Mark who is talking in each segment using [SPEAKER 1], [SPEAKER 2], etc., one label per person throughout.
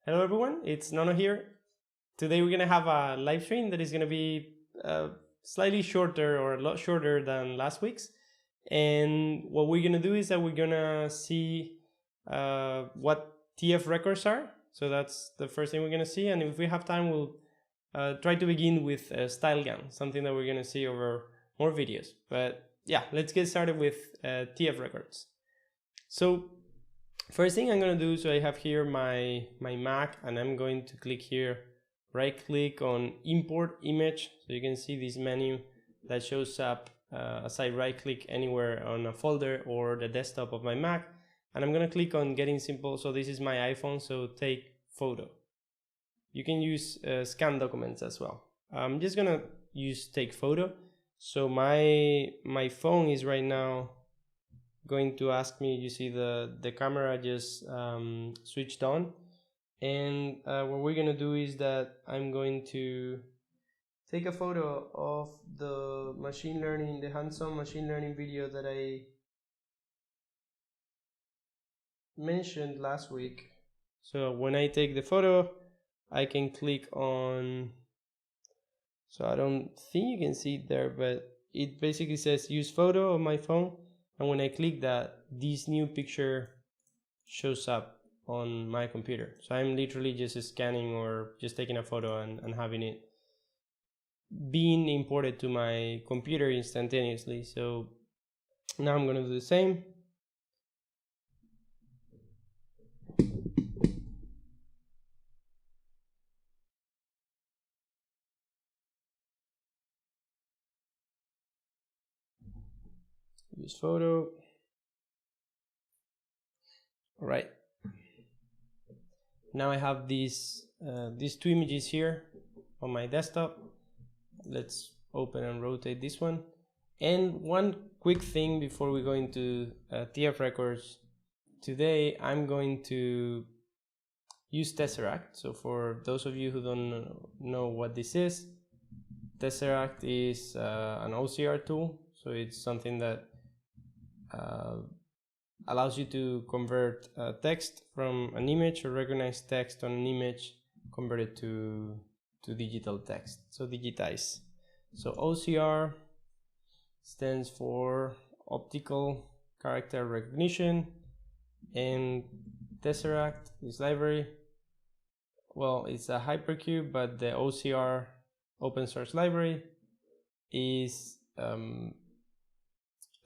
[SPEAKER 1] Hello everyone, it's Nono here. Today we're gonna have a live stream that is gonna be slightly shorter or a lot shorter than last week's. And what we're gonna do is that we're gonna see what TFRecords are. So that's the first thing we're gonna see. And if we have time, we'll try to begin with StyleGAN, something that we're gonna see over more videos. But yeah, let's get started with TFRecords. So first thing I'm going to do, so I have here my Mac, and I'm going to click here, right click on import image. So you can see this menu that shows up as I right click anywhere on a folder or the desktop of my Mac. And I'm going to click on getting simple. So this is my iPhone, so take photo. You can use scan documents as well. I'm just going to use take photo. So my phone is right now going to ask me, you see the camera just switched on, and what we're going to do is that I'm going to take a photo of the machine learning, the hands-on machine learning video that I mentioned last week. So when I take the photo, I can click on, so I don't think you can see it there, but it basically says use photo of my phone. And when I click that, this new picture shows up on my computer. So I'm literally just scanning or just taking a photo and having it being imported to my computer instantaneously. So now I'm going to do the same. Use photo. All right. Now I have these two images here on my desktop. Let's open and rotate this one. And one quick thing before we go into TFRecords. Today I'm going to use Tesseract. So for those of you who don't know what this is, Tesseract is an OCR tool. So it's something that allows you to convert text from an image or recognize text on an image, convert it to digital text, so digitize. So OCR stands for optical character recognition, and Tesseract, this library, well, it's a hypercube, but the OCR open source library is an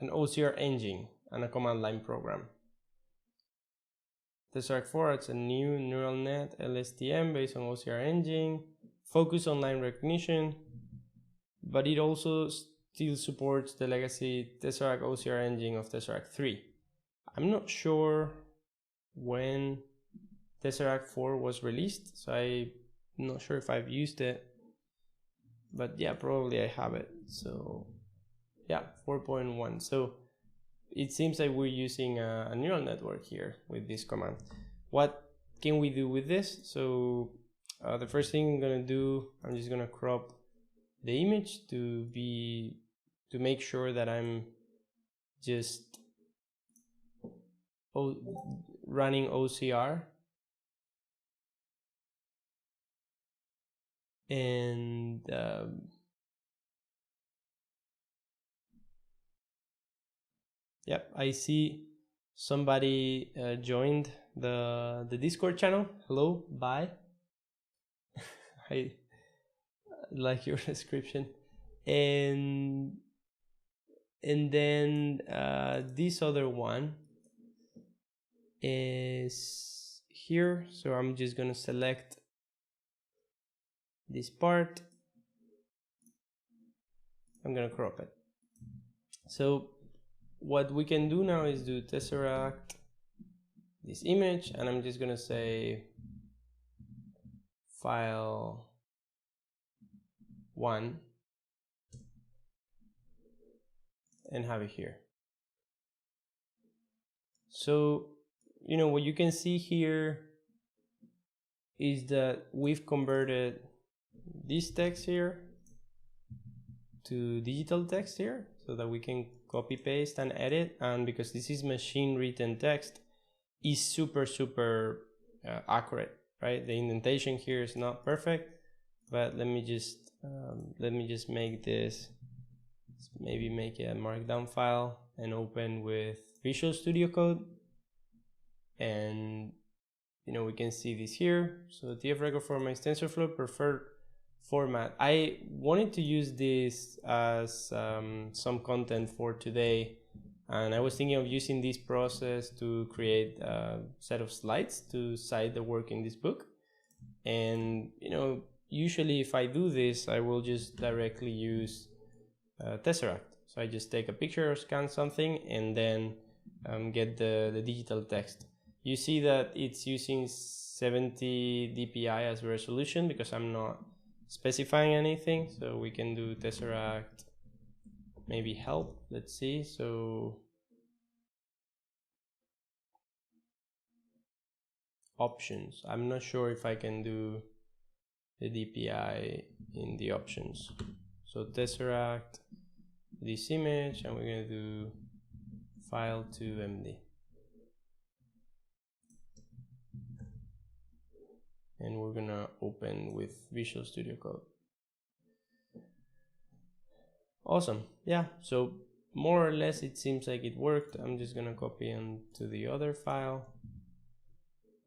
[SPEAKER 1] OCR engine and a command line program. Tesseract 4, it's a new neural net LSTM based on OCR engine, focus on line recognition, but it also still supports the legacy Tesseract OCR engine of Tesseract 3. I'm not sure when Tesseract 4 was released, so I'm not sure if I've used it, but yeah, probably I have it. So yeah, 4.1. So it seems like we're using a neural network here with this command. What can we do with this? So the first thing I'm gonna do, I'm just gonna crop the image to make sure that I'm just running OCR. And yep, I see somebody joined the Discord channel. Hello, bye. I like your description. And then this other one is here. So I'm just gonna select this part. I'm gonna crop it. So what we can do now is do Tesseract this image, and I'm just gonna say file 1 and have it here. So you know what you can see here is that we've converted this text here to digital text here, so that we can copy paste and edit. And because this is machine written text, is super accurate. right? The indentation here is not perfect, but let me just make this, maybe make a markdown file and open with Visual Studio Code. And we can see this here. So the TFRecord format is TensorFlow preferred format. I wanted to use this as some content for today, and I was thinking of using this process to create a set of slides to cite the work in this book. And usually if I do this, I will just directly use Tesseract. So I just take a picture or scan something and then get the digital text. You see that it's using 70 dpi as resolution because I'm not specifying anything. So we can do Tesseract, maybe help, let's see. So options, I'm not sure if I can do the dpi in the options. So Tesseract this image, and we're going to do file to MD. And we're going to open with Visual Studio Code. Awesome. Yeah, so more or less it seems like it worked. I'm just going to copy into the other file.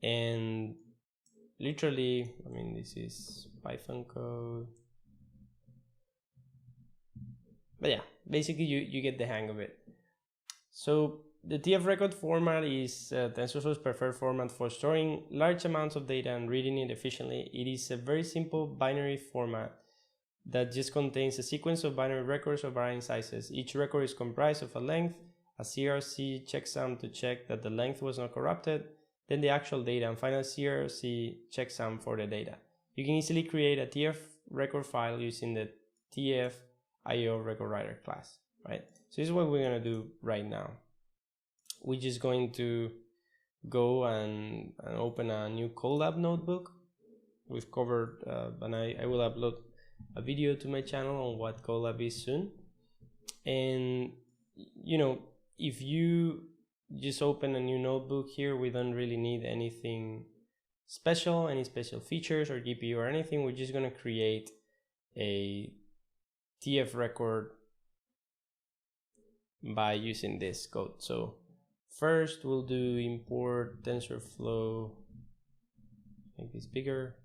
[SPEAKER 1] And literally, I mean, this is Python code. But yeah, basically you get the hang of it. So the TFRecord format is TensorFlow's preferred format for storing large amounts of data and reading it efficiently. It is a very simple binary format that just contains a sequence of binary records of varying sizes. Each record is comprised of a length, a CRC checksum to check that the length was not corrupted, then the actual data, and final CRC checksum for the data. You can easily create a TFRecord file using the TFIO record writer class, right? So this is what we're going to do right now. We're just going to go and open a new Colab notebook. We've covered, and I will upload a video to my channel on what Colab is soon. And, if you just open a new notebook here, we don't really need anything special, any special features or GPU or anything. We're just going to create a TFRecord by using this code. So first we'll do import TensorFlow, make this bigger.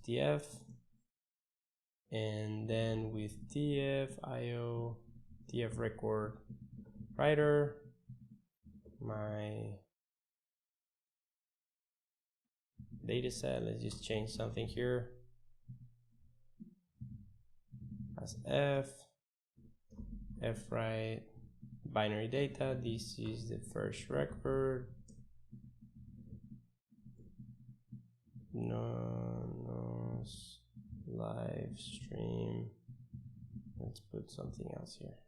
[SPEAKER 1] TF, and then with TFIO, TFRecord writer, my data set, let's just change something here as FWrite, binary data. This is the first record. No live stream. Let's put something else here.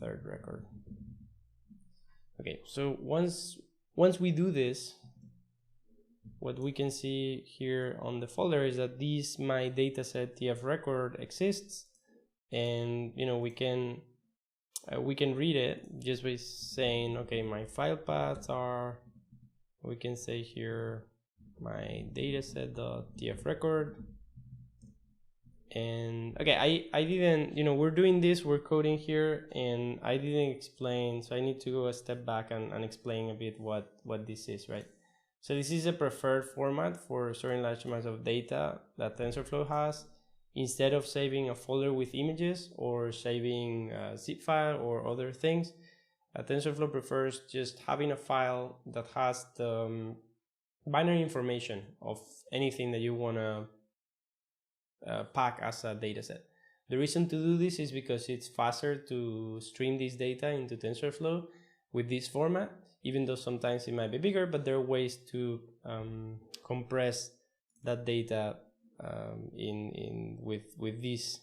[SPEAKER 1] Third record. Okay, so once we do this, what we can see here on the folder is that this my dataset TFRecord exists, and we can read it just by saying, okay, my file paths are, we can say here my dataset.tfrecord. And okay, I didn't, we're doing this, we're coding here, and I didn't explain, so I need to go a step back and explain a bit what this is, right? So this is a preferred format for storing large amounts of data that TensorFlow has. Instead of saving a folder with images or saving a zip file or other things, TensorFlow prefers just having a file that has the binary information of anything that you want to pack as a dataset. The reason to do this is because it's faster to stream this data into TensorFlow with this format, even though sometimes it might be bigger, but there are ways to compress that data with these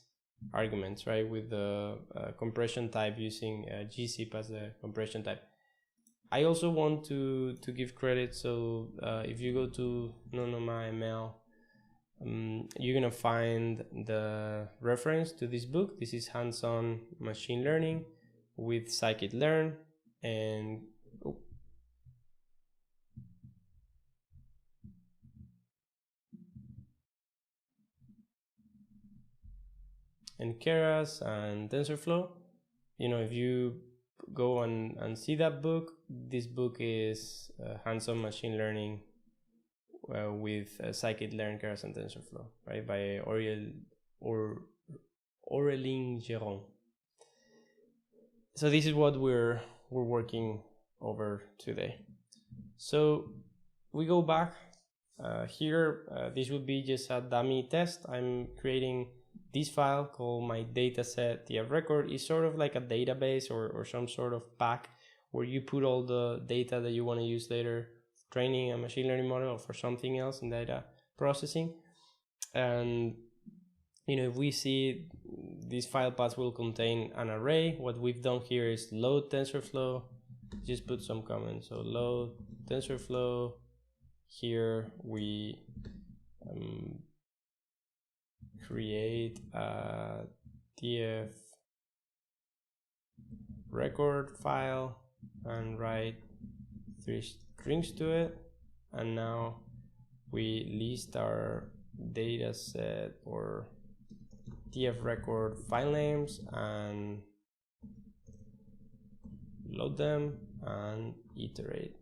[SPEAKER 1] arguments, right? With the compression type, using gzip as a compression type. I also want to give credit. So if you go to NonomaML, you're gonna find the reference to this book. This is Hands-on Machine Learning with scikit-learn and Keras and TensorFlow. You know, if you go and see that book, this book is hands-on machine learning with scikit-learn, Keras, and TensorFlow, right, by Aurélien Géron. So this is what we're working over today. So we go back here. This would be just a dummy test. I'm creating this file called my dataset TFRecord. Is sort of like a database or some sort of pack where you put all the data that you want to use later, training a machine learning model or for something else in data processing. And you know, if we see this file path will contain an array, what we've done here is load TensorFlow. Just put some comments. So load TensorFlow. Here we create a TFRecord file and write 3 strings to it, and now we list our data set or TFRecord file names and load them and iterate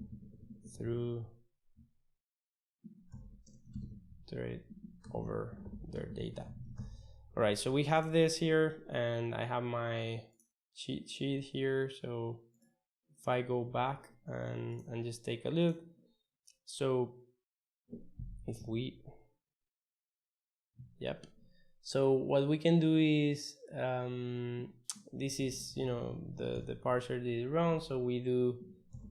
[SPEAKER 1] over their data. All right, so we have this here, and I have my cheat sheet here. So if I go back and just take a look, so if we, yep. So what we can do is, this is, you know, the parser did wrong. So we do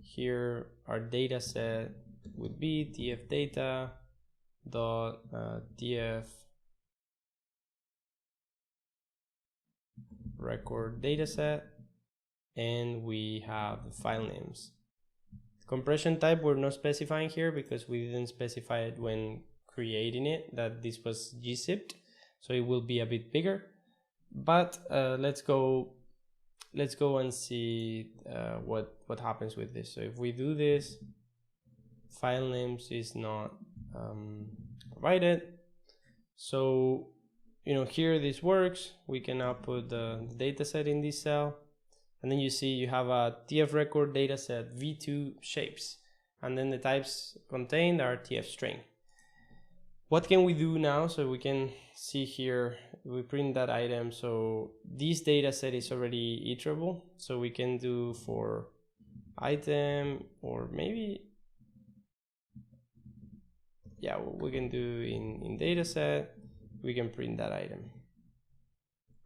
[SPEAKER 1] here, our data set would be tf data dot tf record dataset, and we have the file names. Compression type we're not specifying here because we didn't specify it when creating it that this was gzipped, so it will be a bit bigger. But let's go and see what happens with this. So if we do this, file names is not provided. So you know, here this works. We can now put the data set in this cell, and then you see you have a TFRecord dataset v2 shapes, and then the types contained are TF string. What can we do now? So we can see here, we print that item. So this data set is already iterable. So we can do for item, or maybe, yeah, we can do in data set, we can print that item,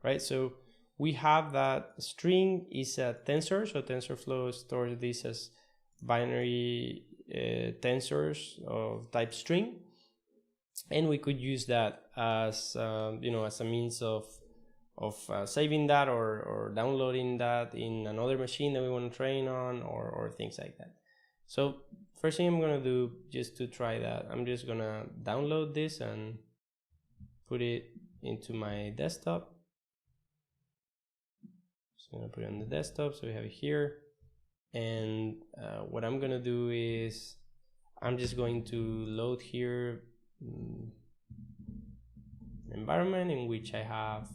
[SPEAKER 1] right? So we have that string is a tensor. So TensorFlow stores this as binary tensors of type string. And we could use that as you know, as a means of saving that or downloading that in another machine that we want to train on, or things like that. So first thing I'm gonna do, just to try that, I'm just gonna download this and put it into my desktop. Just gonna put it on the desktop, so we have it here. And what I'm gonna do is I'm just going to load here environment in which I have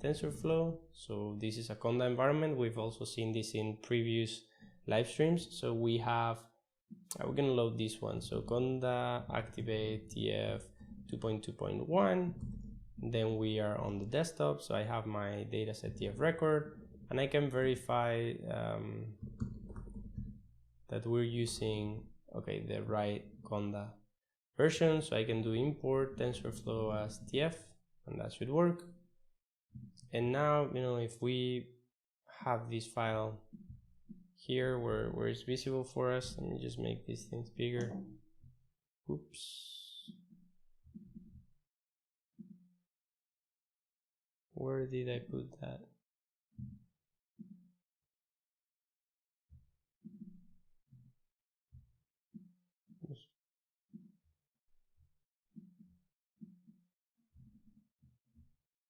[SPEAKER 1] TensorFlow. So this is a Conda environment. We've also seen this in previous live streams. So we have, we're gonna load this one. So Conda activate TF 2.2.1. Then we are on the desktop. So I have my dataset TFRecord, and I can verify that we're using, okay, the right Conda version. So I can do import TensorFlow as TF, and that should work. And now, you know, if we have this file here where it's visible for us, let me just make these things bigger. Oops. Where did I put that?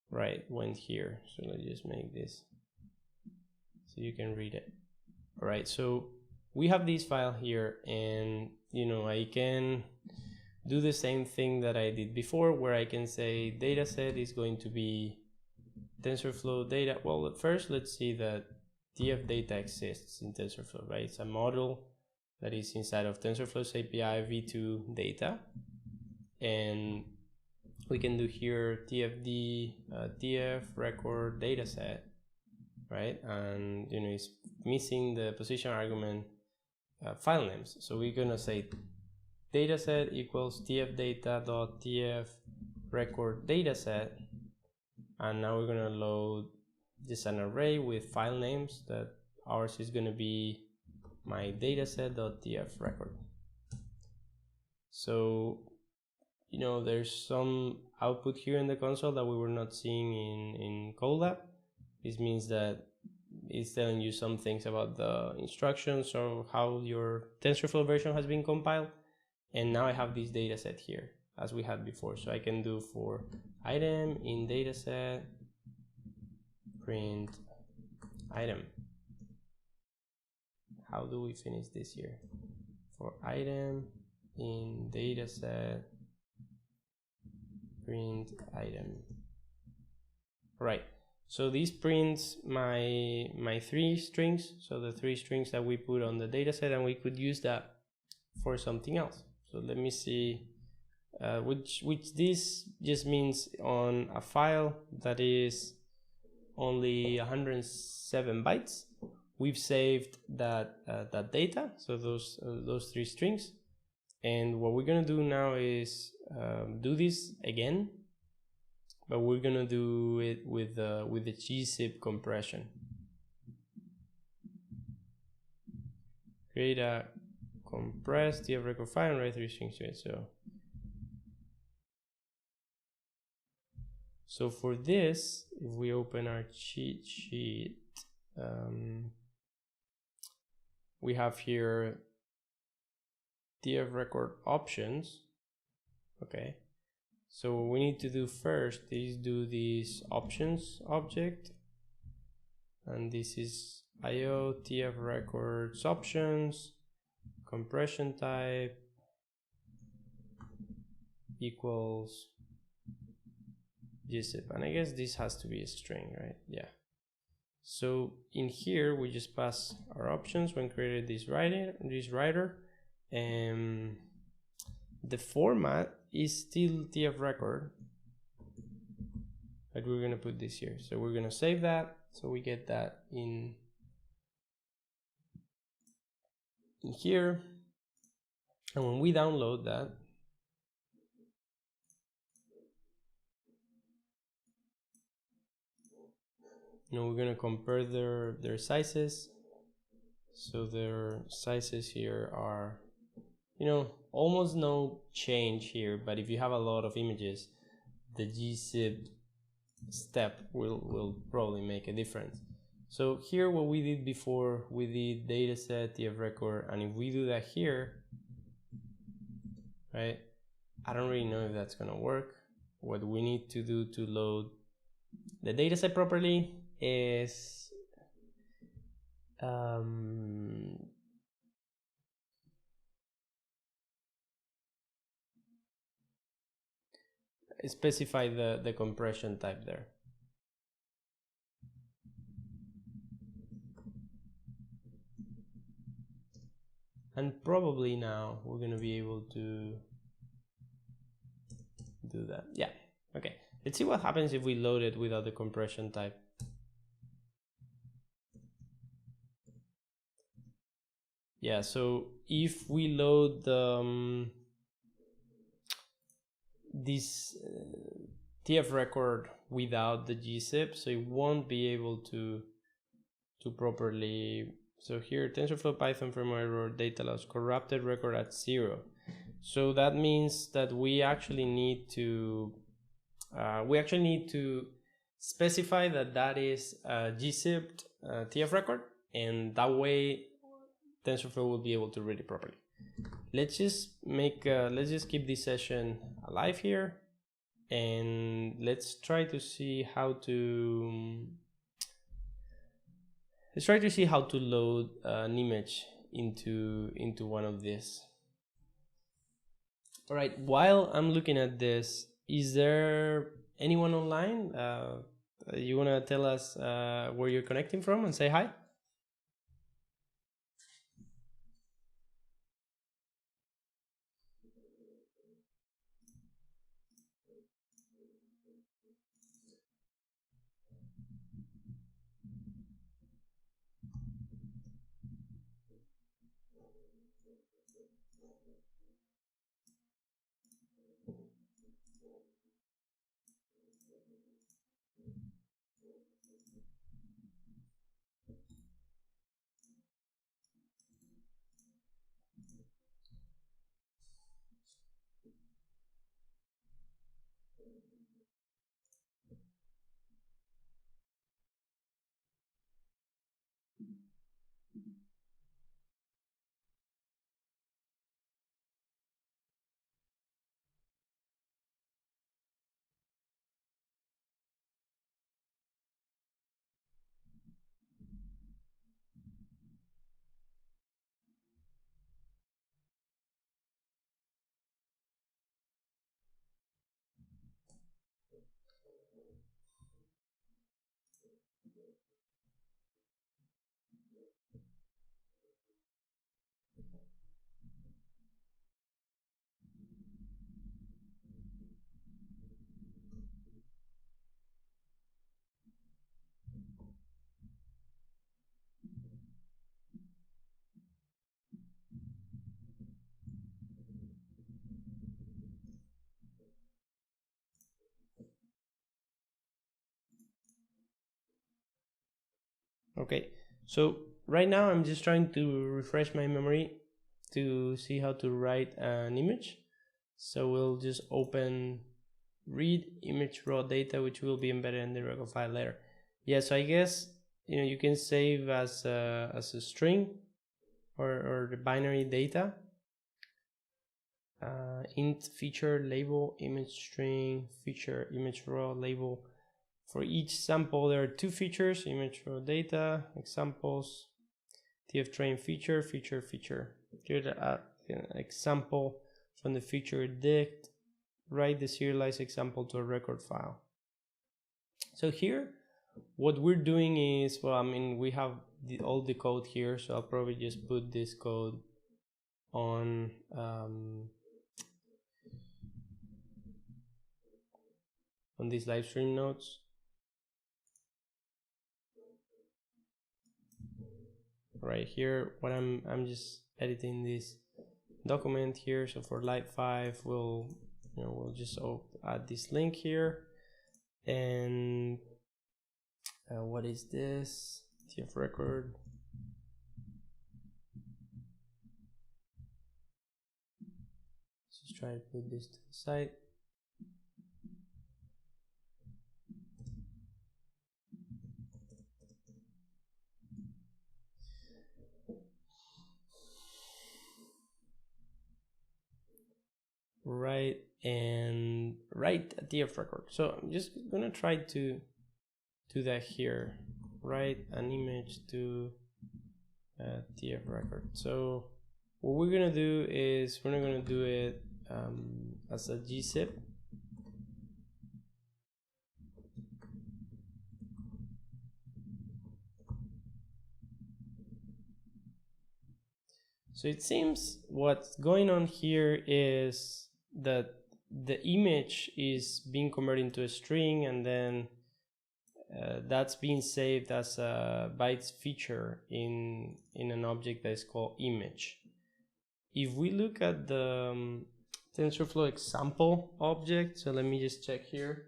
[SPEAKER 1] Right, went here. So let's just make this so you can read it. All right, so we have this file here, and I can do the same thing that I did before, where I can say dataset is going to be TensorFlow data. Well, at first, let's see that TF data exists in TensorFlow, right? It's a model that is inside of TensorFlow's API v2 data, and we can do here TFD TFRecord dataset, right? And it's missing the position argument file names, so we're gonna say dataset equals tfdata.tfrecord dataset, and now we're gonna load just an array with file names. That ours is gonna be my dataset.tfrecord. So there's some output here in the console that we were not seeing in Colab. This means that it's telling you some things about the instructions or how your TensorFlow version has been compiled. And now I have this dataset here as we had before. So I can do for item in dataset print item. How do we finish this here? For item in dataset print item. Right. So this prints my 3 strings. So the 3 strings that we put on the dataset, and we could use that for something else. So let me see, which this just means on a file that is only 107 bytes. We've saved that data, so those 3 strings. And what we're gonna do now is do this again, but we're gonna do it with the gzip compression. Create a compressed TFRecord file and write 3 strings to it. So for this, if we open our cheat sheet, we have here TFRecord options. Okay, so what we need to do first is do this options object, and this is IO TFRecords options compression type equals gzip, and I guess this has to be a string, right? Yeah. So in here we just pass our options when created this writer, and the format is still TFRecord, but we're gonna put this here. So we're gonna save that, so we get that in here, and when we download that, we're gonna compare their sizes. So their sizes here are, almost no change here, but if you have a lot of images, the gzip step will probably make a difference. So here what we did before, we did dataset TFRecord, and if we do that here, right, I don't really know if that's gonna work. What we need to do to load the dataset properly is specify the compression type there. And probably now we're going to be able to do that. Yeah, okay. Let's see what happens if we load it without the compression type. Yeah, so if we load the this TFRecord without the gzip, so it won't be able to properly. So here, TensorFlow Python firmware error, data loss, corrupted record at 0. So that means that we actually need to specify that is gzipped TFRecord, and that way TensorFlow will be able to read it properly. Let's just keep this session alive here, and let's try to see how to let's try to see how to load an image into one of these. All right, while I'm looking at this, is there anyone online? You want to tell us where you're connecting from and say hi? Okay, so right now I'm just trying to refresh my memory to see how to write an image. So we'll just open read image raw data, which will be embedded in the record file later. Yeah, so I guess you can save as a string or the binary data. Int feature label image string feature image raw label. For each sample, there are two features: image raw data, examples, TF feature, feature. Here the example from the feature dict, write the serialized example to a record file. So here, what we're doing is, well, I mean, we have all the code here, so I'll probably just put this code on these live stream notes. Right here, what I'm just editing this document here. So for live 5, we'll just add this link here, and what is this? TFRecord. Let's just try to put this to the side. Right, and write a TFRecord. So I'm just gonna try to do that here. Write an image to a TFRecord. So what we're gonna do is we're not gonna do it as a gzip. So it seems what's going on here is that the image is being converted into a string, and then that's being saved as a bytes feature in an object that is called image. If we look at the TensorFlow example object, so let me just check here.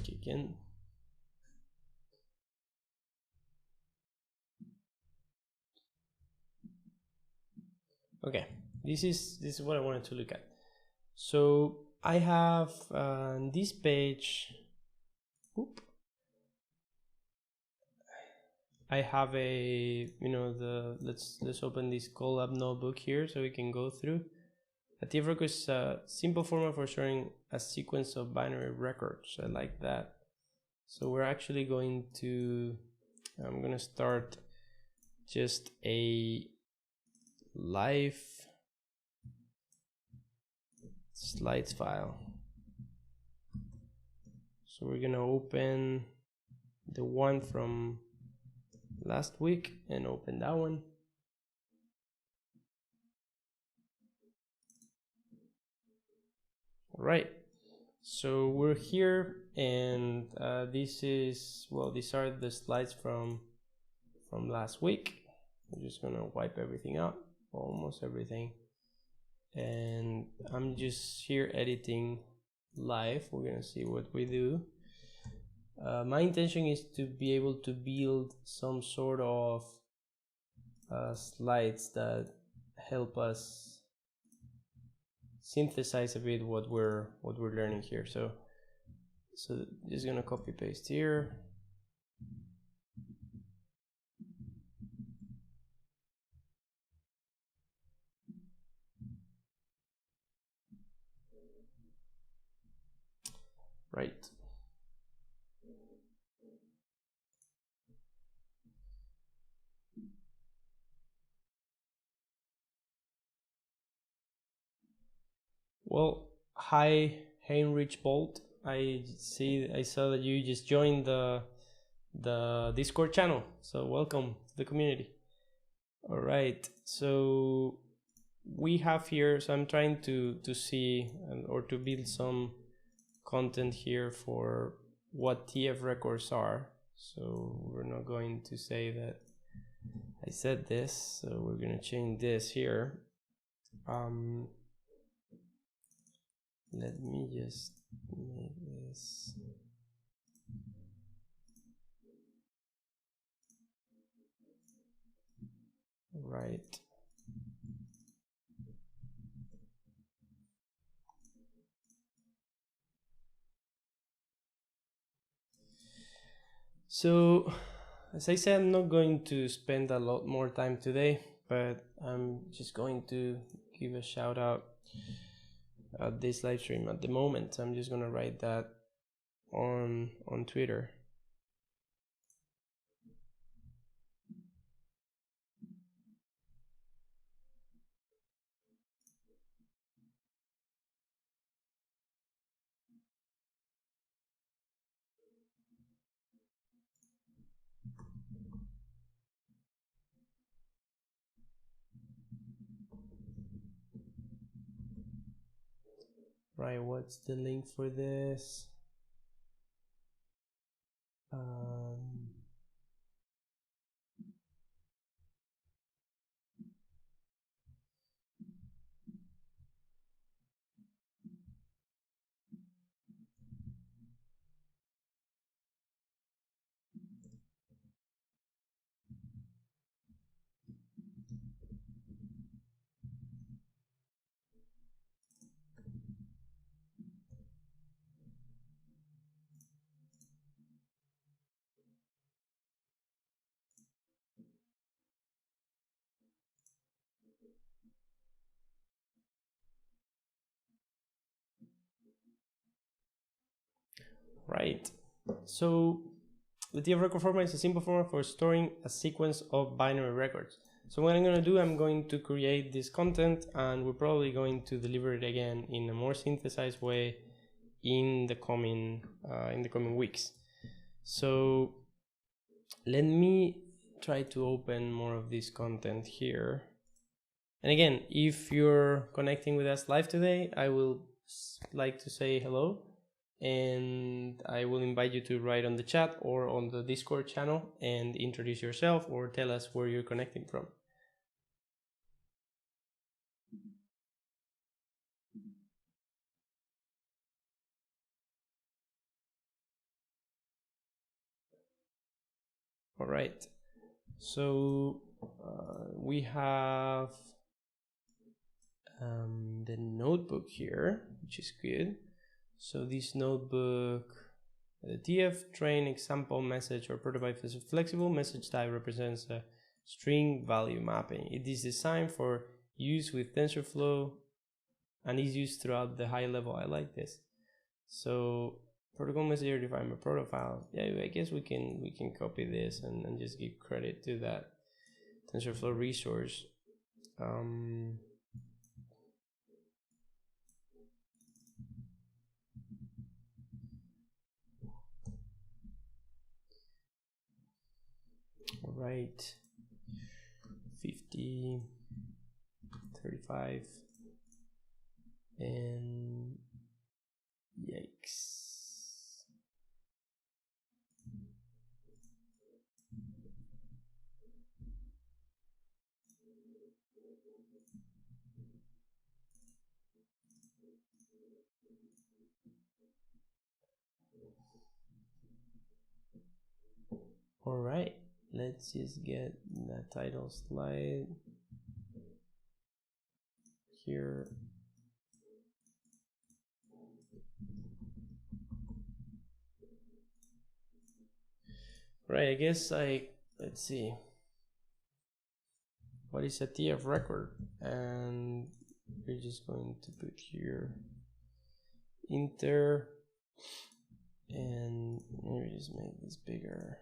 [SPEAKER 1] kick in. Okay, this is what I wanted to look at. So I have this page. Oop. I have a, you know, let's open this Colab notebook here so we can go through. A TFRecord is a simple format for storing a sequence of binary records. I like that. So we're actually going to, I'm gonna start just a live slides file. So we're gonna open the one from last week and open that one. All right, so we're here, and this is, well, these are the slides from last week. I'm just gonna wipe everything out, almost everything, and I'm just here editing live. We're gonna see what we do. My intention is to be able to build some sort of slides that help us synthesize a bit what we're learning here. So just gonna copy paste here. Right. Well, hi Heinrich Bolt. I saw that you just joined the Discord channel. So welcome to the community. All right. So we have here, so I'm trying to see or to build some content here for what TFRecords are. So we're not going to say that I said this, so we're going to change this here. Let me just make this. Right. So, as I said, I'm not going to spend a lot more time today, but I'm just going to give a shout out at this live stream at the moment. I'm just going to write that on Twitter. Right, what's the link for this? Right, so the TFRecord format is a simple format for storing a sequence of binary records. So what I'm going to do, I'm going to create this content, and we're probably going to deliver it again in a more synthesized way in the coming weeks. So let me try to open more of this content here. And again, if you're connecting with us live today, I will like to say hello, and I will invite you to write on the chat or on the Discord channel and introduce yourself or tell us where you're connecting from. All right, so we have the notebook here, which is good. So this notebook, the TF train example message or prototype is a flexible message type represents a string value mapping. It is designed for use with TensorFlow and is used throughout the high level. I like this. So protocol messenger defined by profile. Yeah, I guess we can copy this and just give credit to that TensorFlow resource. All right, 50, 35, and yikes. All right, let's just get that title slide here. Right, I guess let's see. What is a TFRecord? And we're just going to put here Inter, and maybe just make this bigger.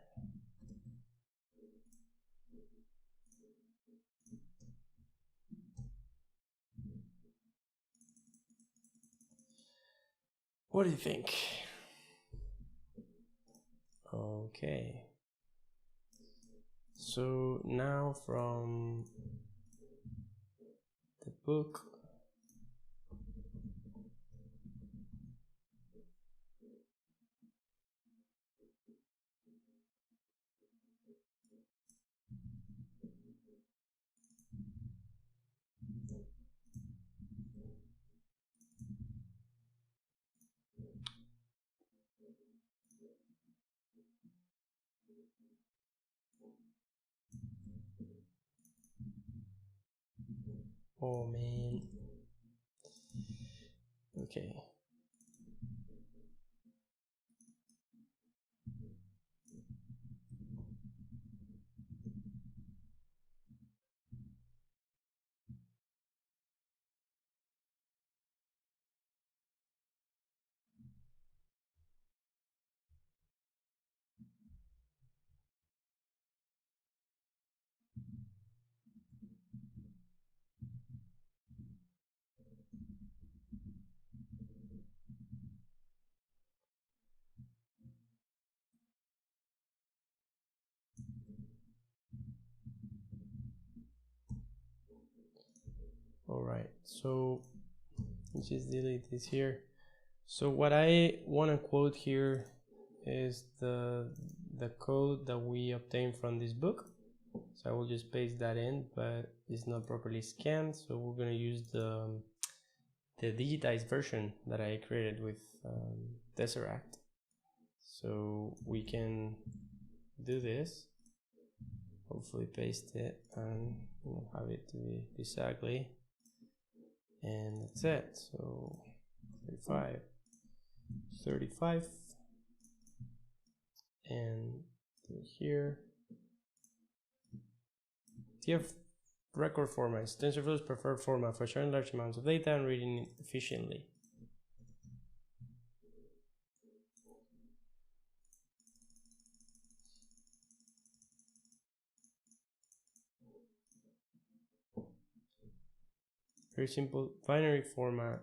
[SPEAKER 1] What do you think? Okay. So now from the book, oh man. Okay. All right, so let's just delete this here. So what I want to quote here is the code that we obtained from this book. So I will just paste that in, but it's not properly scanned. So we're going to use the digitized version that I created with Tesseract. So we can do this, hopefully paste it and have it to be this ugly. And that's it. So 35, 35, and here. TFRecord format is TensorFlow's preferred format for sharing large amounts of data and reading it efficiently. Very simple binary format.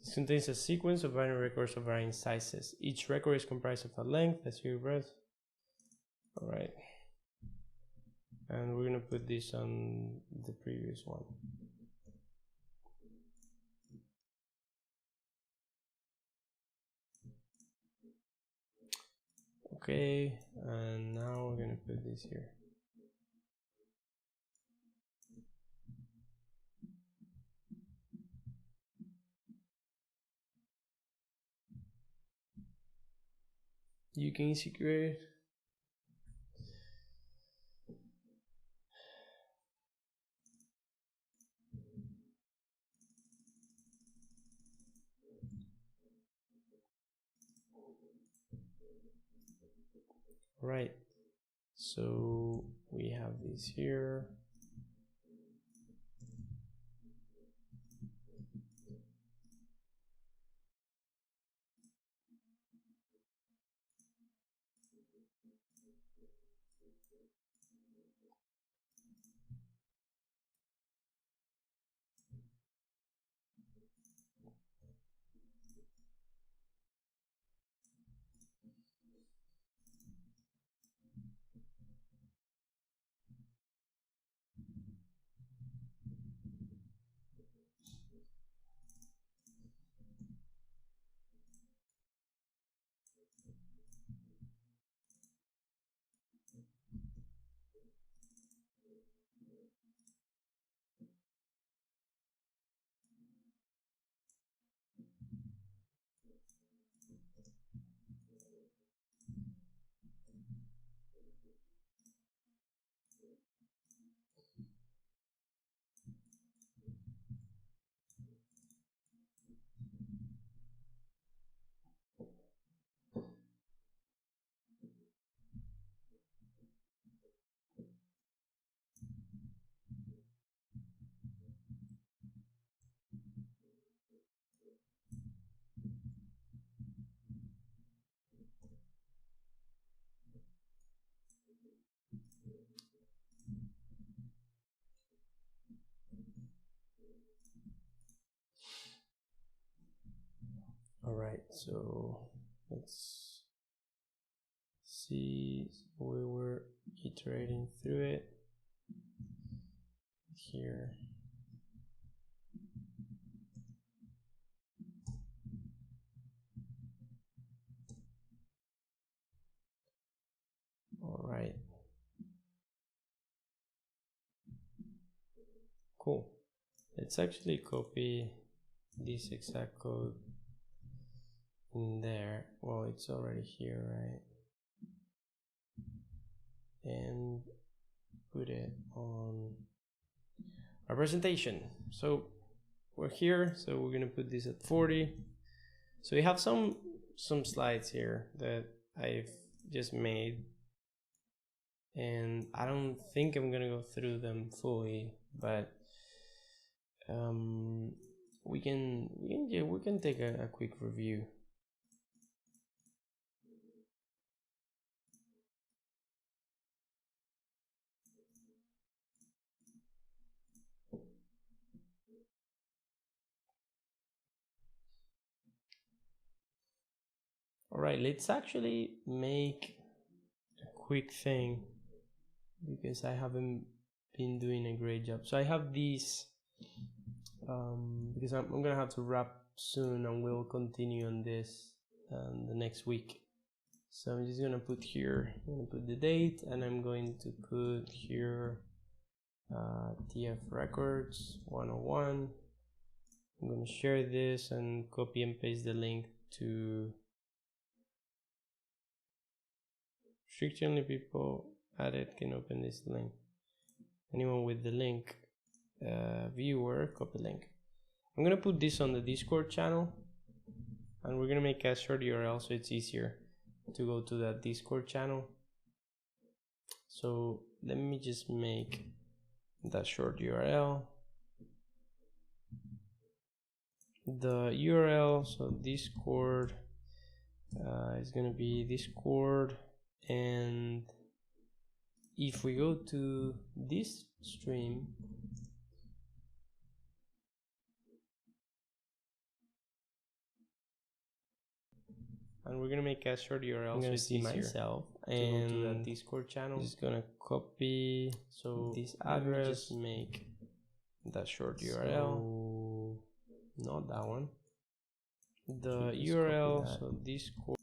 [SPEAKER 1] This contains a sequence of binary records of varying sizes. Each record is comprised of a length, as you read. All right. And we're going to put this on the previous one. Okay, and now we're going to put this here. You can secure. Right, so we have this here. All right, so let's see. So we were iterating through it here. All right. Cool. Let's actually copy this exact code in there. Well, it's already here, right? And put it on our presentation. So we're here, so we're gonna put this at 40. So we have some slides here that I've just made, and I don't think I'm gonna go through them fully, but we can take a quick review. All right, let's actually make a quick thing because I haven't been doing a great job. So I have these because I'm gonna have to wrap soon, and we'll continue on this the next week. So I'm just gonna put here, I'm gonna put the date, and I'm going to put here TFRecords 101. I'm gonna share this and copy and paste the link to strict only people added can open this link. Anyone with the link viewer, copy link. I'm gonna put this on the Discord channel, and we're gonna make a short URL so it's easier to go to that Discord channel. So let me just make that short URL. The URL, so Discord is gonna be Discord, and if we go to this stream, and we're gonna make a short URL.
[SPEAKER 2] I'm gonna
[SPEAKER 1] so
[SPEAKER 2] see myself and
[SPEAKER 1] to the Discord channel.
[SPEAKER 2] Just gonna copy this address.
[SPEAKER 1] Just make that short URL.
[SPEAKER 2] Not that one.
[SPEAKER 1] The URL. So Discord,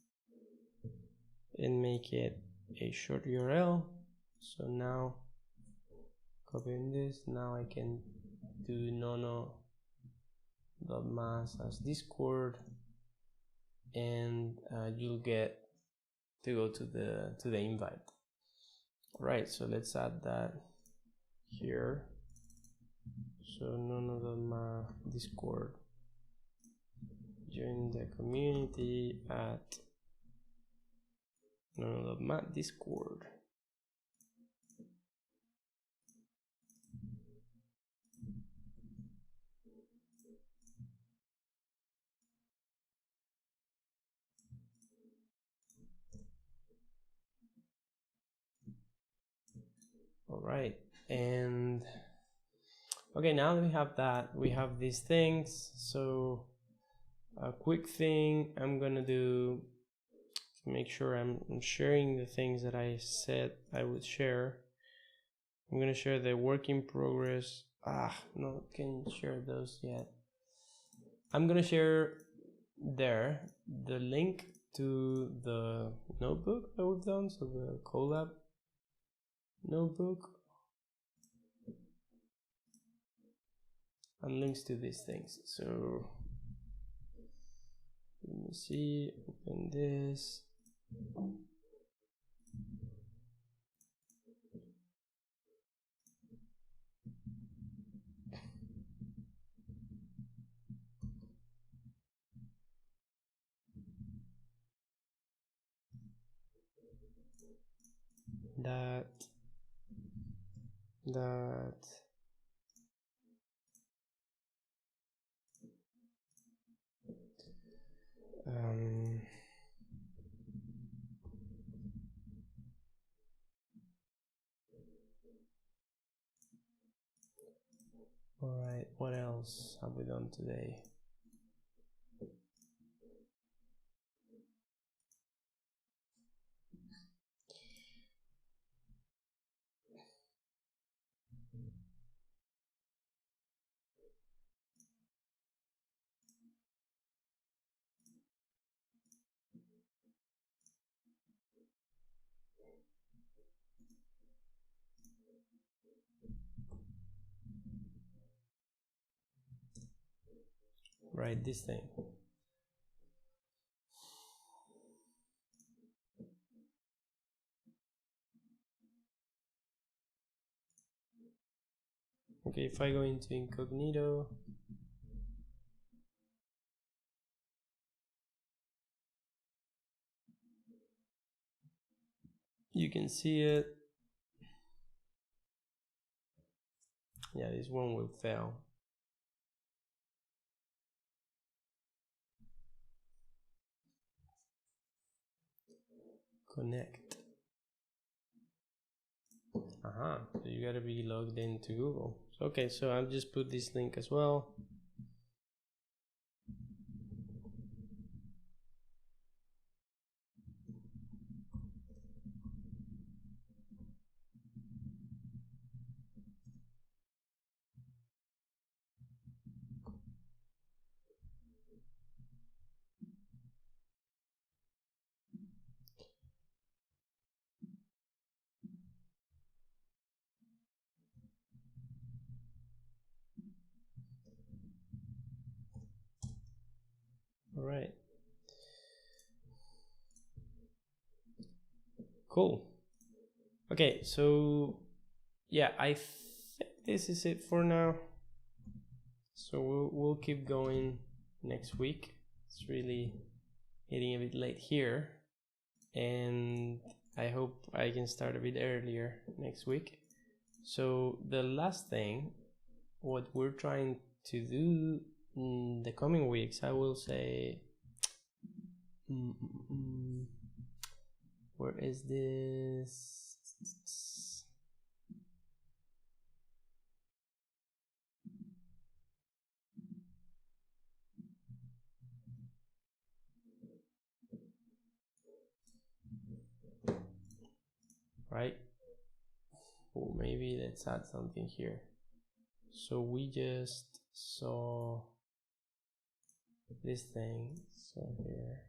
[SPEAKER 1] and make it a short URL. So now copying this. Now I can do nono.mas as Discord, and you'll get to go to the invite. All right, so let's add that here. So nono.ma Discord, join the community at nono.ma Discord. All right, and okay, now that we have that, we have these things. So a quick thing I'm gonna do to make sure I'm sharing the things that I said I would share. I'm gonna share the work in progress. No, can't share those yet. I'm gonna share there the link to the notebook that we've done, so the collab notebook, and links to these things. So let me see, open this. That all right, what else have we done today? Right, this thing. Okay, if I go into incognito, you can see it. Yeah, this one will fail. Connect. So you gotta be logged into Google. Okay, so I'll just put this link as well. All right. Cool. Okay, so yeah, I think this is it for now. So we'll keep going next week. It's really getting a bit late here, and I hope I can start a bit earlier next week. So the last thing, what we're trying to do in the coming weeks, I will say, where is this? right? Oh, maybe let's add something here. So we just saw this thing, so here.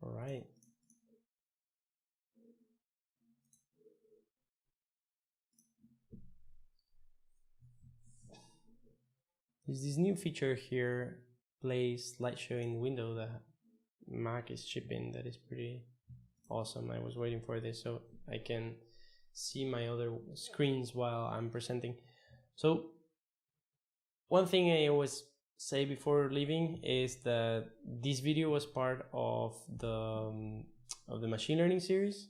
[SPEAKER 1] All right. There's this new feature here, play slideshow in window that Mac is shipping, that is pretty awesome. I was waiting for this so I can see my other screens while I'm presenting. So one thing I always say before leaving is that this video was part of the machine learning series.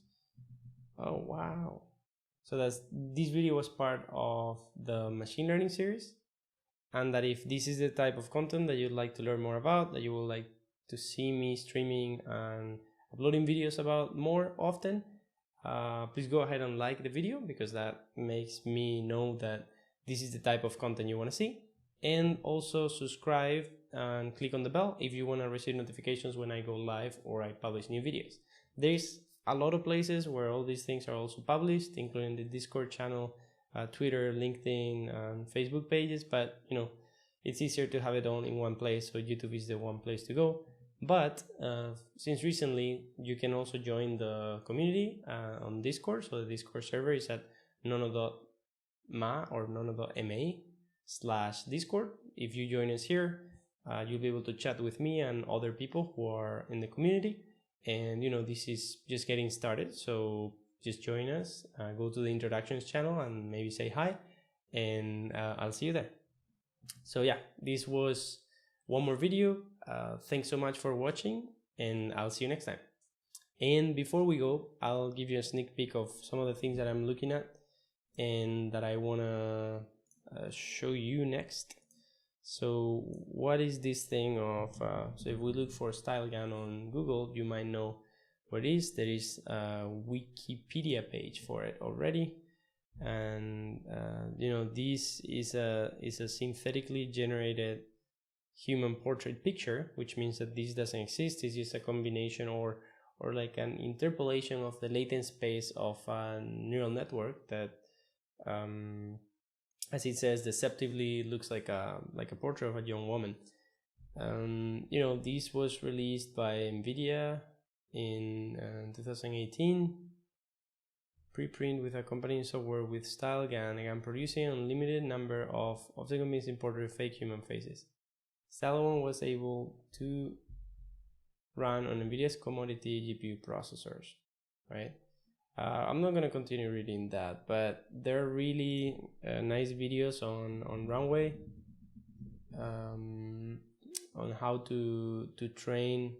[SPEAKER 1] Oh wow. So this video was part of the machine learning series, and that if this is the type of content that you'd like to learn more about, that you would like to see me streaming and uploading videos about more often, please go ahead and like the video, because that makes me know that this is the type of content you want to see. And also subscribe and click on the bell if you want to receive notifications when I go live or I publish new videos. There's a lot of places where all these things are also published, including the Discord channel, Twitter, LinkedIn, and Facebook pages, but you know, it's easier to have it all in one place, so YouTube is the one place to go. But since recently, you can also join the community on Discord. So the Discord server is at nono.ma or nono.ma/Discord. If you join us here, you'll be able to chat with me and other people who are in the community. And you know, this is just getting started, so just join us, go to the introductions channel and maybe say hi, and I'll see you there. So yeah, this was one more video. Thanks so much for watching, and I'll see you next time. And before we go, I'll give you a sneak peek of some of the things that I'm looking at and that I want to show you next. So what is this thing of, so if we look for StyleGAN on Google, you might know what it is. There is a Wikipedia page for it already. And you know, this is a synthetically generated human portrait picture, which means that this doesn't exist. It's just a combination or like an interpolation of the latent space of a neural network that as it says, deceptively looks like a portrait of a young woman. You know, this was released by NVIDIA in 2018. Preprint with accompanying software with StyleGAN, again producing an unlimited number of obstacle-missing portrait fake human faces. StyleGAN was able to run on NVIDIA's commodity GPU processors, right? I'm not going to continue reading that, but there are really nice videos on Runway, on how to train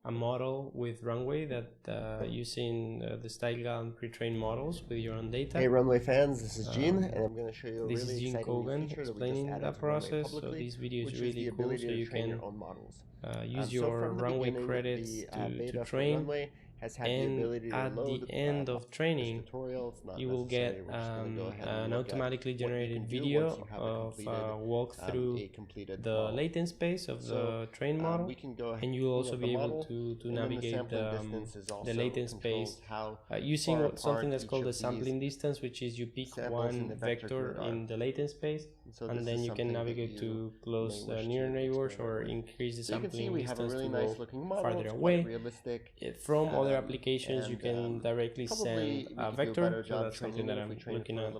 [SPEAKER 1] a model with Runway that using the StyleGAN pre-trained models with your own data.
[SPEAKER 3] Hey Runway fans, this is Gene, and I'm going to show you a
[SPEAKER 1] this
[SPEAKER 3] really
[SPEAKER 1] is Gene
[SPEAKER 3] exciting
[SPEAKER 1] Kogan
[SPEAKER 3] new feature that we just
[SPEAKER 1] explaining
[SPEAKER 3] added
[SPEAKER 1] that
[SPEAKER 3] to Runway
[SPEAKER 1] process. So
[SPEAKER 3] publicly,
[SPEAKER 1] this video is
[SPEAKER 3] which
[SPEAKER 1] really
[SPEAKER 3] the
[SPEAKER 1] cool,
[SPEAKER 3] ability
[SPEAKER 1] so
[SPEAKER 3] to
[SPEAKER 1] you
[SPEAKER 3] train
[SPEAKER 1] can
[SPEAKER 3] your own models.
[SPEAKER 1] use
[SPEAKER 3] So
[SPEAKER 1] your
[SPEAKER 3] from the
[SPEAKER 1] Runway
[SPEAKER 3] beginning,
[SPEAKER 1] credits
[SPEAKER 3] the
[SPEAKER 1] to
[SPEAKER 3] beta
[SPEAKER 1] train.
[SPEAKER 3] Runway has had the
[SPEAKER 1] And
[SPEAKER 3] ability to
[SPEAKER 1] at
[SPEAKER 3] load
[SPEAKER 1] the end of training,
[SPEAKER 3] tutorial. It's not
[SPEAKER 1] you will
[SPEAKER 3] necessary.
[SPEAKER 1] get
[SPEAKER 3] We're just going to go ahead and
[SPEAKER 1] an
[SPEAKER 3] look at
[SPEAKER 1] automatically
[SPEAKER 3] what you
[SPEAKER 1] generated
[SPEAKER 3] can do
[SPEAKER 1] video
[SPEAKER 3] once you have
[SPEAKER 1] of
[SPEAKER 3] a
[SPEAKER 1] walkthrough
[SPEAKER 3] completed
[SPEAKER 1] the
[SPEAKER 3] model.
[SPEAKER 1] latent space of the trained model,
[SPEAKER 3] we can go ahead
[SPEAKER 1] and you will also
[SPEAKER 3] up
[SPEAKER 1] be
[SPEAKER 3] the
[SPEAKER 1] able
[SPEAKER 3] model,
[SPEAKER 1] to
[SPEAKER 3] and
[SPEAKER 1] navigate
[SPEAKER 3] the
[SPEAKER 1] latent space
[SPEAKER 3] how
[SPEAKER 1] using
[SPEAKER 3] far
[SPEAKER 1] something that's
[SPEAKER 3] apart
[SPEAKER 1] called the
[SPEAKER 3] each of
[SPEAKER 1] sampling
[SPEAKER 3] these
[SPEAKER 1] distance, which is you pick
[SPEAKER 3] samples in
[SPEAKER 1] one
[SPEAKER 3] the vector
[SPEAKER 1] vector
[SPEAKER 3] grid are.
[SPEAKER 1] in the latent space,
[SPEAKER 3] So
[SPEAKER 1] and then you can navigate to close near neighbors or increase the
[SPEAKER 3] So you can see
[SPEAKER 1] sampling
[SPEAKER 3] we have a
[SPEAKER 1] distance
[SPEAKER 3] really
[SPEAKER 1] to
[SPEAKER 3] nice
[SPEAKER 1] go
[SPEAKER 3] looking model.
[SPEAKER 1] farther
[SPEAKER 3] It's
[SPEAKER 1] away
[SPEAKER 3] quite realistic.
[SPEAKER 1] from other other applications, you can directly send a vector. So that's something that I'm looking at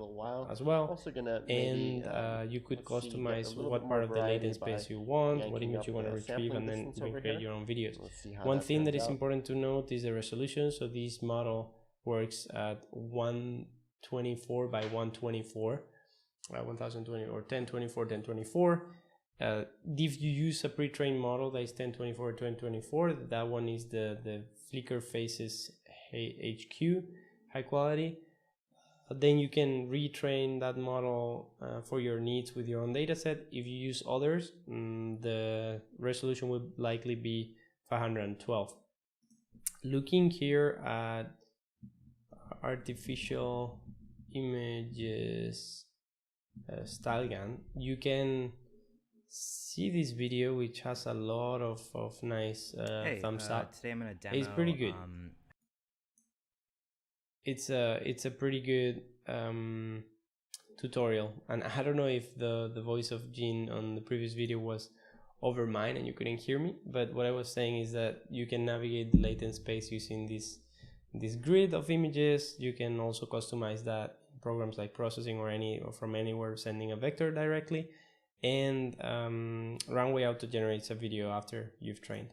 [SPEAKER 1] as well. And you could customize what part of the latent space you want, what image you want to retrieve, and then you can create your own videos. One thing that is important to note is the resolution. So this model works at 124 by 124, 1020 or 1024, 1024. If you use a pre-trained model that is 1024 or 1024, that one is the Flickr Faces HQ, high quality. Then you can retrain that model for your needs with your own dataset. If you use others, the resolution would likely be 512. Looking here at artificial images StyleGAN, you can see this video, which has a lot of nice thumbs up.
[SPEAKER 4] Today I'm gonna demo.
[SPEAKER 1] It's pretty good. It's a pretty good tutorial, and I don't know if the voice of Jean on the previous video was over mine and you couldn't hear me, but what I was saying is that you can navigate the latent space using this grid of images. You can also customize that in programs like processing or from anywhere, sending a vector directly, and Runway Auto generates a video after you've trained.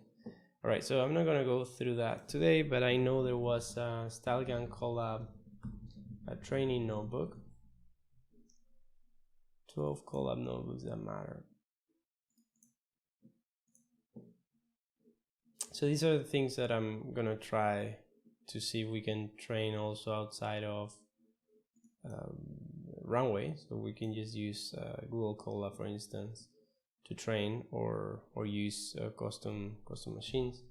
[SPEAKER 1] All right, so I'm not gonna go through that today, but I know there was a StyleGAN collab, a training notebook, 12 collab notebooks that matter. So these are the things that I'm gonna try to see if we can train also outside of Runway. So we can just use Google Colab, for instance, to train, or use custom machines.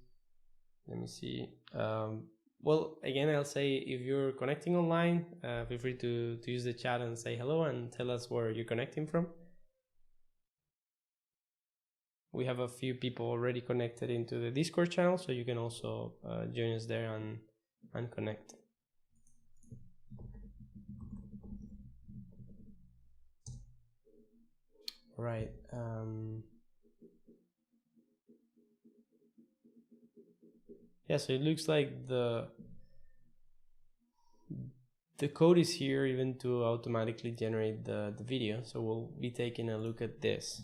[SPEAKER 1] Let me see. Well, again, I'll say if you're connecting online, feel free to use the chat and say hello and tell us where you're connecting from. We have a few people already connected into the Discord channel, so you can also join us there and connect. Right. Yeah, so it looks like the code is here even to automatically generate the video. So we'll be taking a look at this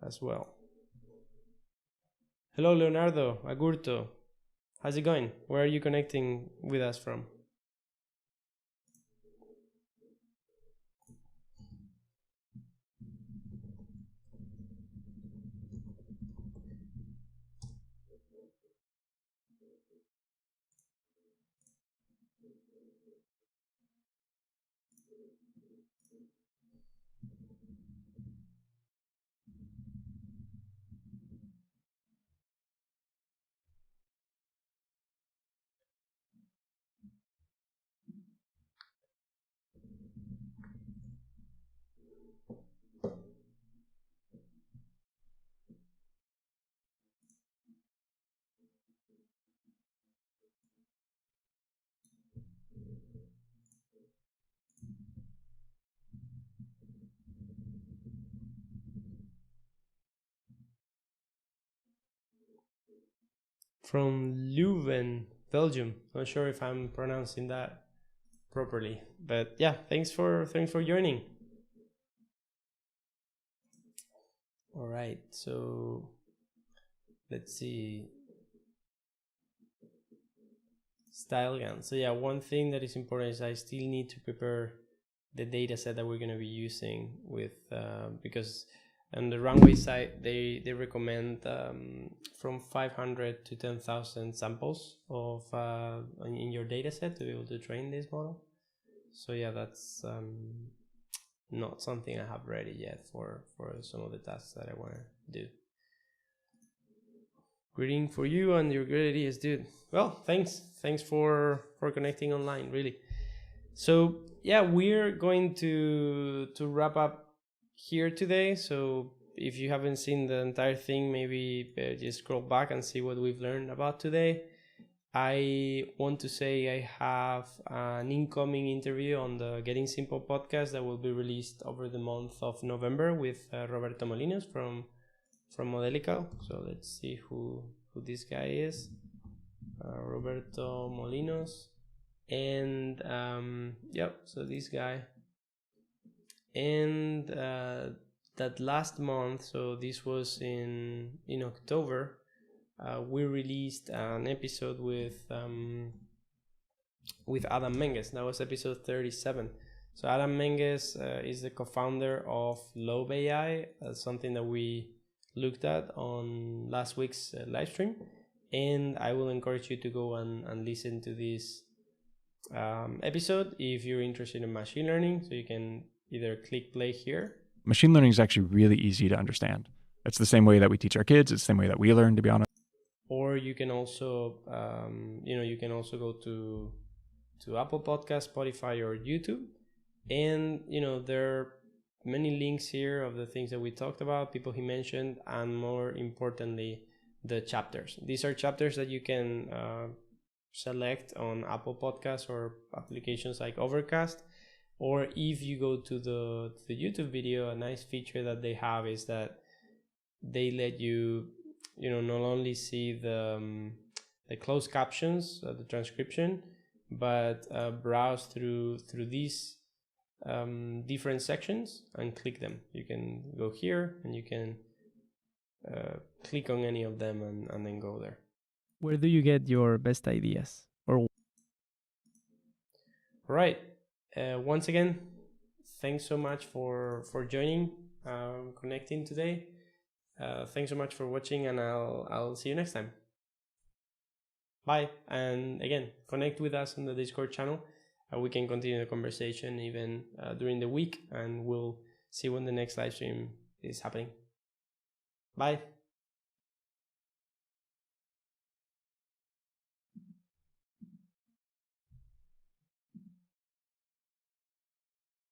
[SPEAKER 1] as well. Hello, Leonardo Agurto. How's it going? Where are you connecting with us from? From Leuven, Belgium. Not sure if I'm pronouncing that properly, but yeah, thanks for joining. All right, so let's see. StyleGAN. So yeah, one thing that is important is I still need to prepare the data set that we're going to be using with because on the Runway side they recommend from 500 to 10,000 samples of in your data set to be able to train this model. So yeah, that's not something I have ready yet for some of the tasks that I want to do. Greeting for you and your great ideas, dude. Well, thanks for connecting online, really. So yeah, we're going to wrap up here today. So if you haven't seen the entire thing, maybe just scroll back and see what we've learned about today. I want to say I have an incoming interview on the Getting Simple podcast that will be released over the month of November with Roberto Molinos from Modelical. So let's see who who this guy is, Roberto Molinos, and yep, so this guy. And that last month, so this was in October, we released an episode with Adam Menges. That was episode 37. So Adam Menges is the co-founder of Lobe AI, something that we looked at on last week's live stream. And I will encourage you to go and listen to this episode if you're interested in machine learning. So you can either click play here.
[SPEAKER 4] Machine learning is actually really easy to understand. It's the same way that we teach our kids. It's the same way that we learn, to be honest.
[SPEAKER 1] Or you can also, you can also go to Apple Podcasts, Spotify, or YouTube. And, there are many links here of the things that we talked about, people he mentioned, and more importantly, the chapters. These are chapters that you can select on Apple Podcasts or applications like Overcast. Or if you go to the YouTube video, a nice feature that they have is that they let you, not only see the closed captions, the transcription, but browse through these different sections and click them. You can go here and you can click on any of them and then go there.
[SPEAKER 2] Where do you get your best ideas? Or
[SPEAKER 1] right. Once again, thanks so much for joining, connecting today. Thanks so much for watching, and I'll see you next time. Bye. And again, connect with us on the Discord channel. We can continue the conversation even during the week, and we'll see when the next live stream is happening. Bye.